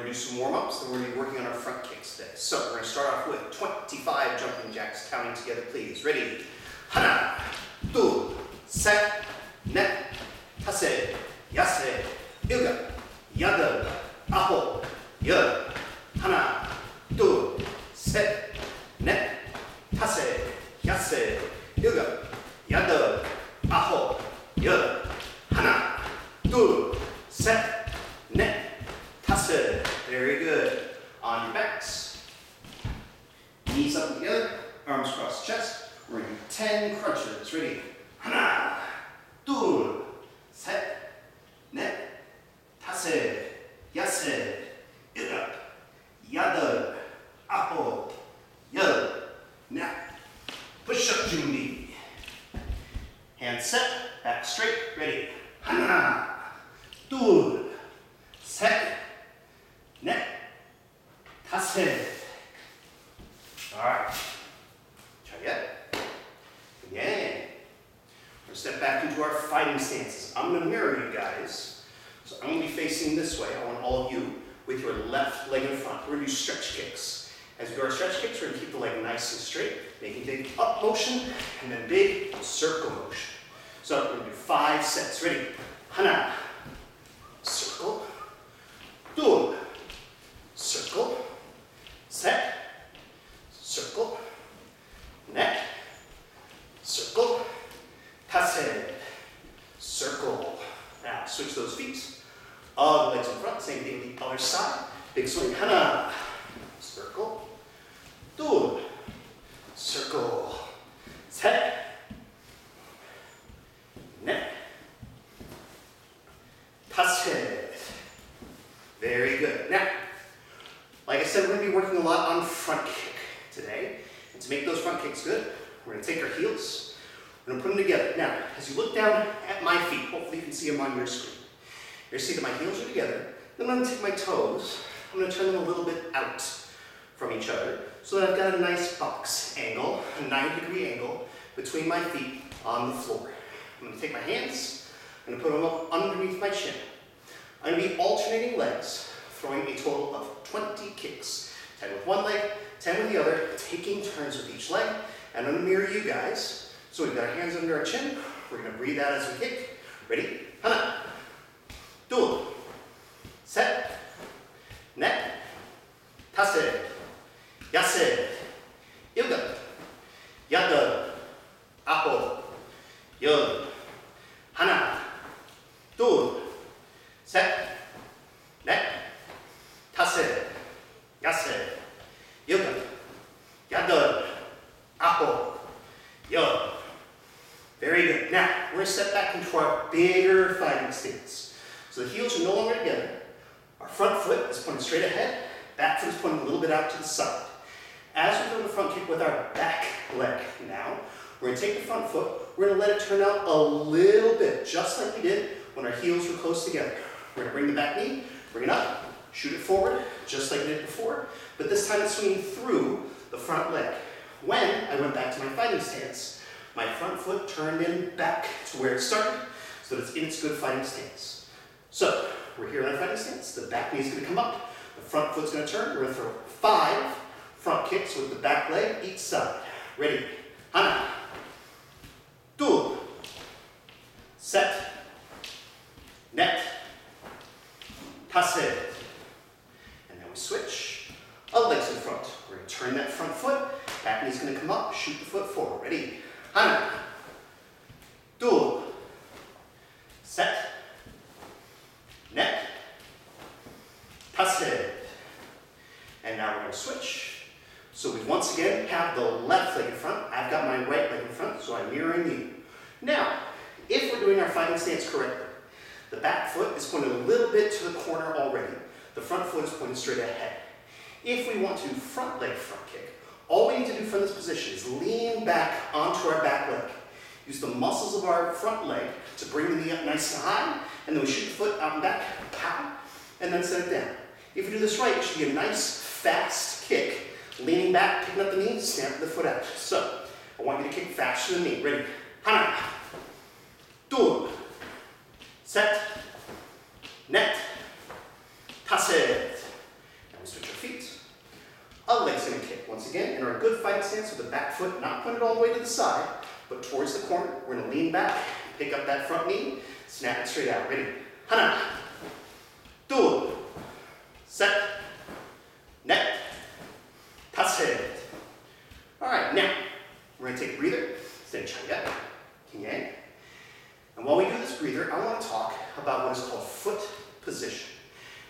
to do some warm-ups, and we're going to be working on our front kicks today. So we're going to start off with 25 jumping jacks, counting together, please. Ready? 하나, 둘, 셋, 넷, 다섯, 여섯, 일곱, 여덟, 아홉, 열. 하나, 둘, 셋, 넷, 다섯, 여섯, 일곱, 여덟, 아홉, 열. 하나, 둘, 셋, 넷, 다섯. Very good. On your backs. Knees up together, arms across the chest. We're going to do 10 crunches. Ready? 하나, 둘, 셋, 넷, 다섯, 여섯, 일곱, 여덟, 아홉, 열. Now, push-up 준비. Hands set, back straight. Ready? 하나, 둘, 셋, 넷, 다섯. All right. Try again. Again. We're going to step back into our fighting stances. I'm going to mirror you guys. So I'm going to be facing this way. I want all of you with your left leg in front. We're going to do stretch kicks. As we do our stretch kicks, we're going to keep the leg nice and straight, making big up motion and then big circle motion. So we're going to do 5 sets. Ready? 하나, circle, 둘, circle, 셋, circle, 넷, circle, 다섯, circle. Now switch those feet. All the legs in front, same thing the other side. Big swing. 하나, circle, 둘, circle, 셋, 넷, 다섯. Very good. Now, like I said, we're going to be working a lot on front kick today. And to make those front kicks good, we're going to take our heels, we're going to put them together. Now, as you look down at my feet, hopefully you can see them on your screen. You're going to see that my heels are together. Then I'm going to take my toes, I'm going to turn them a little bit out from each other so that I've got a nice box angle, a 90-degree angle between my feet on the floor. I'm going to take my hands, I'm going to put them up underneath my chin. I'm going to be alternating legs, throwing a total of 20 kicks. 10 with one leg, 10 with the other, taking turns with each leg. And I'm going to mirror you guys. So we've got our hands under our chin. We're going to breathe out as we kick. Ready? 하나, 둘, 셋, 넷, 다섯, 여섯, 일곱, 여덟, 아홉, 열. 하나, 둘, 셋, 넷, 다섯, 여섯, 일곱, 여덟, 아홉, 열. Very good. Now, we're going to step back into our bigger fighting stance. So the heels are no longer together. Our front foot is pointed straight ahead. Back foot is pointing a little bit out to the side. As we go to the front kick with our back leg now, we're going to take the front foot, we're going to let it turn out a little bit, just like we did when our heels were close together. We're going to bring the back knee, bring it up, shoot it forward, just like we did before, but this time it's swinging through the front leg. When I went back to my fighting stance, my front foot turned in back to where it started, so that it's in its good fighting stance. So, we're here in our fighting stance, the back knee is going to come up, the front foot's going to turn, we're going to throw 5 front kicks with the back leg each side. Ready? 하나, 둘, 셋, 넷, 다섯. And now we switch. Our legs in front. We're going to turn that front foot. Back knee's going to come up. Shoot the foot forward. Ready? 하나, 둘, 셋, 넷, 다섯. And now we're going to switch. So we once again have the left leg in front. I've got my right leg in front, so I'm mirroring you. Now, if we're doing our fighting stance correctly, the back foot is pointed a little bit to the corner already. The front foot is pointed straight ahead. If we want to front leg front kick, all we need to do from this position is lean back onto our back leg. Use the muscles of our front leg to bring the knee up nice and high, and then we shoot the foot out and back, pow, and then set it down. If we do this right, it should be a nice, fast kick. Leaning back, picking up the knee, stamping the foot out. So, I want you to kick faster than me. Ready? 하나, 둘, 셋, 넷, 다섯. the way to the side, but towards the corner. We're gonna lean back, pick up that front knee, snap it straight out. Ready? Hana. Do. Set. Net. Tase. All right, now, we're gonna take a breather. Stay chaya. King. And while we do this breather, I want to talk about what is called foot position.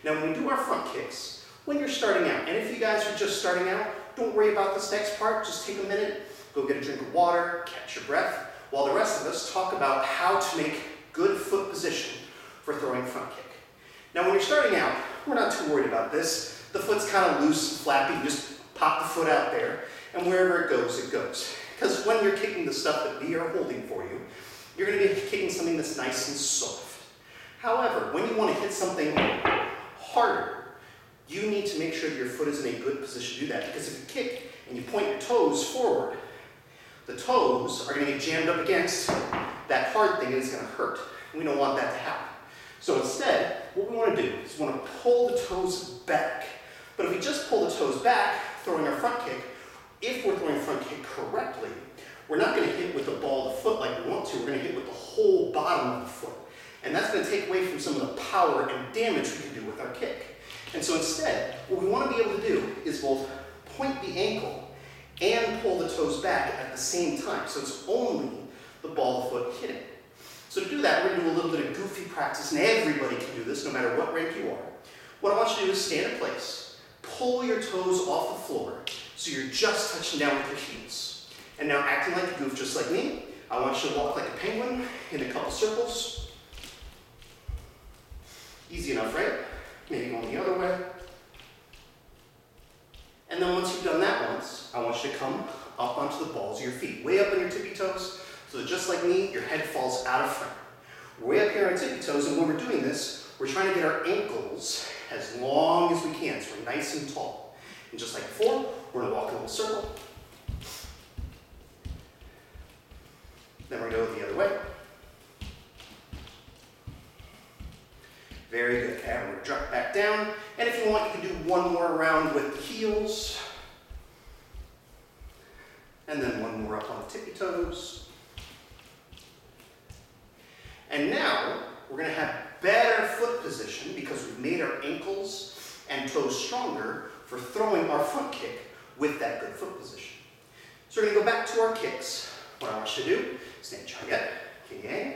Now, when we do our front kicks, when you're starting out, and if you guys are just starting out, don't worry about this next part. Just take a minute, go get a drink of water, catch your breath, while the rest of us talk about how to make good foot position for throwing front kick. Now, when you're starting out, we're not too worried about this. The foot's kind of loose and flappy. You just pop the foot out there, and wherever it goes, it goes. Because when you're kicking the stuff that we are holding for you, you're going to be kicking something that's nice and soft. However, when you want to hit something harder, you need to make sure that your foot is in a good position to do that. Because if you kick and you point your toes forward, the toes are going to get jammed up against that hard thing and it's going to hurt. We don't want that to happen. So instead, what we want to do is we want to pull the toes back. But if we just pull the toes back, throwing our front kick, if we're throwing front kick correctly, we're not going to hit with the ball of the foot like we want to. We're going to hit with the whole bottom of the foot. And that's going to take away from some of the power and damage we can do with our kick. And so instead, what we want to be able to do is both point the ankle and pull the toes back at the same time. So it's only the ball of the foot hitting. So to do that, we're going to do a little bit of goofy practice, and everybody can do this no matter what rank you are. What I want you to do is stand in place, pull your toes off the floor so you're just touching down with your heels. And now acting like a goof just like me, I want you to walk like a penguin in a couple circles. Easy enough, right? Maybe going the other way. And then once you've done that once, I want you to come up onto the balls of your feet, way up on your tippy toes, so that just like me, your head falls out of front. We're way up here on our tippy toes, and when we're doing this, we're trying to get our ankles as long as we can, so we're nice and tall. And just like before, we're gonna walk in a little circle. Then we're gonna go the other way. Very good. Okay, we're gonna drop back down. And if you want, you can do one more round with the heels. And then one more up on the tippy toes. And now, we're gonna have better foot position because we've made our ankles and toes stronger for throwing our front kick with that good foot position. So we're gonna go back to our kicks. What I want you to do, stand chariot, king.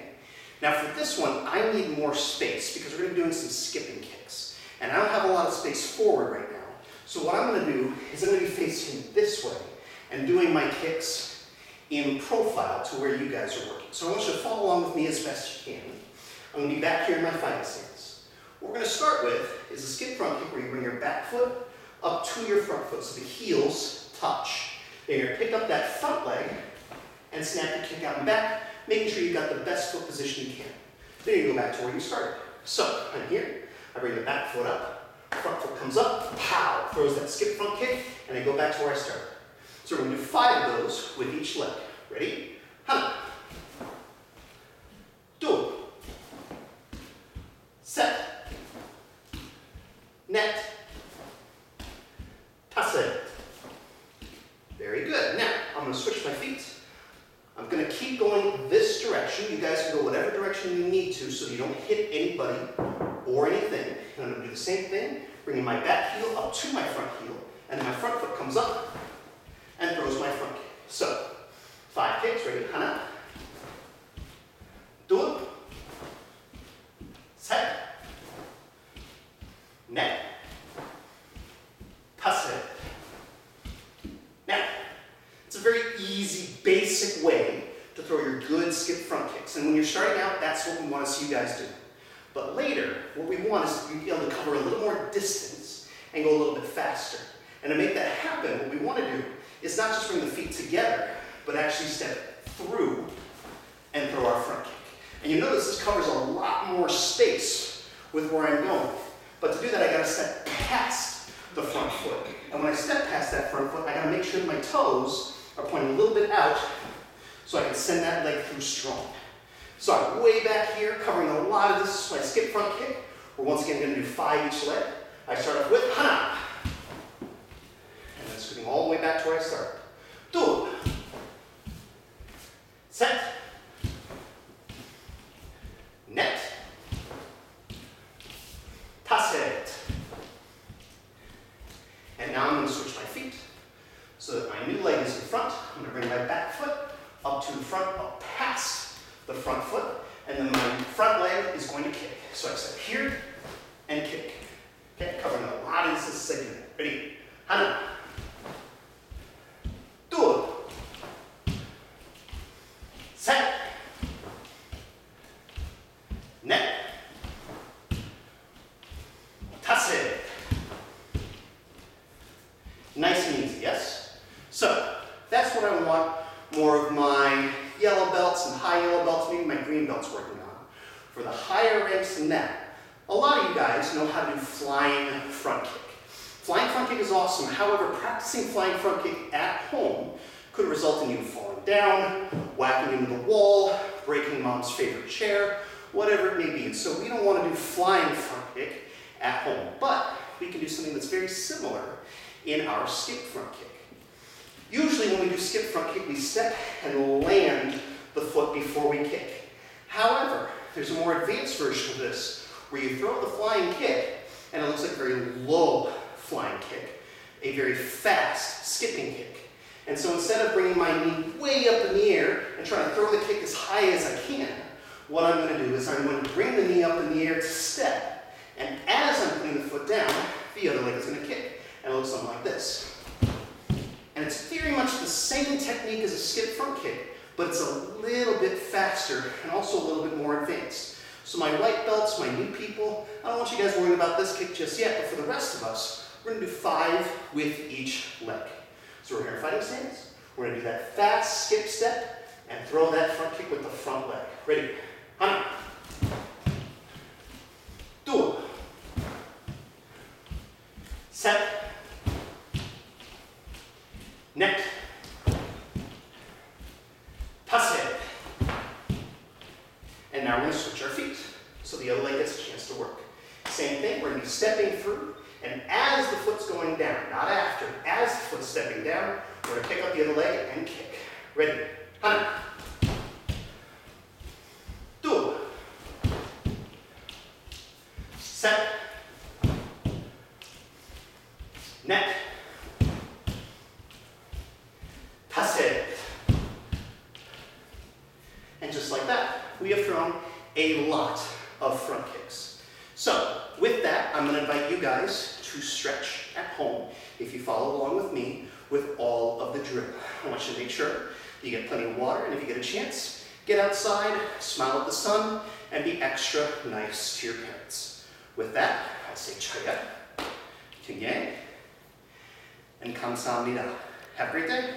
Now for this one, I need more space because we're going to be doing some skipping kicks. And I don't have a lot of space forward right now. So what I'm going to do is I'm going to be facing this way and doing my kicks in profile to where you guys are working. So I want you to follow along with me as best you can. I'm going to be back here in my fighting stance. What we're going to start with is a skip front kick where you bring your back foot up to your front foot so the heels touch. Then you're going to pick up that front leg and snap your kick out and back, making sure you've got the best foot position you can. Then you go back to where you started. So, I'm here, I bring the back foot up, front foot comes up, pow, throws that skip front kick, and I go back to where I started. So we're going to do 5 of those with each leg. Ready? Hana. Do. Set. Net. Tase. Very good. Now, I'm going to switch my feet. I'm going to keep going this direction. You guys can go whatever direction you need to so you don't hit anybody or anything. And I'm going to do the same thing, bringing my back heel up to my front heel, and then my front foot comes up and throws my front kick. So, 5 kicks, ready? Hana. Do. Set. Net. Tase. Now, it's a very easy, basic way to throw your good skip front kicks. And when you're starting out, that's what we want to see you guys do. But later, what we want is to be able to cover a little more distance and go a little bit faster. And to make that happen, what we want to do is not just bring the feet together, but actually step through and throw our front kick. And you notice this covers a lot more space with where I'm going. But to do that, I gotta step past the front foot. And when I step past that front foot, I gotta make sure that my toes are pointing a little bit out so I can send that leg through strong. So I'm way back here, covering a lot of this, my skip front kick. We're once again gonna do 5 each leg. I start off with hana. And then scooping all the way back to where I started. Do. set, net, taset. And now I'm going to switch my feet so that my new leg is in front. I'm going to bring my back foot up to the front, up past the front foot, and then my front leg is going to kick. So I step here and kick. Okay, covering a lot of this segment. Ready? Hana. Two. Set. Net. Tase. Nice and easy, yes? So, that's what I want more of my yellow belts and high yellow belts, maybe my green belts working on. For the higher ranks than that, a lot of you guys know how to do flying front kick. Flying front kick is awesome. However, practicing flying front kick at home could result in you falling down, whacking into the wall, breaking mom's favorite chair, whatever it may be. And so we don't want to do flying front kick at home, but we can do something that's very similar in our skip front kick. Usually when we do skip front kick, we step and land the foot before we kick. However, there's a more advanced version of this where you throw the flying kick and it looks like a very low flying kick, a very fast skipping kick. And so instead of bringing my knee way up in the air and trying to throw the kick as high as I can, what I'm going to do is I'm going to bring the knee up in the air to step, and as I'm putting the foot down, the other leg is going to kick. And it looks something like this. And it's very much the same technique as a skip front kick, but it's a little bit faster and also a little bit more advanced. So my white belts, my new people, I don't want you guys worrying about this kick just yet, but for the rest of us, we're going to do 5 with each leg. So we're here in fighting stance. We're going to do that fast skip step and throw that front kick with the front leg. Ready? Hana. Do. Set. Net. Tase. And now we're going to switch our feet so the other leg gets a chance to work. Same thing, we're going to be stepping through, and as the foot's going down, not after, as the foot's stepping down, we're going to pick up the other leg and kick. Ready? Hana. Do. Set. Net. Tase. And just like that, we have thrown a lot of front kicks. So, with that, I'm going to invite you guys to stretch at home if you follow along with me with all of the drill. I want you to make sure you get plenty of water, and if you get a chance, get outside, smile at the sun, and be extra nice to your parents. With that, I say chaya, kyungye, and kamsahamnida. Have a great day.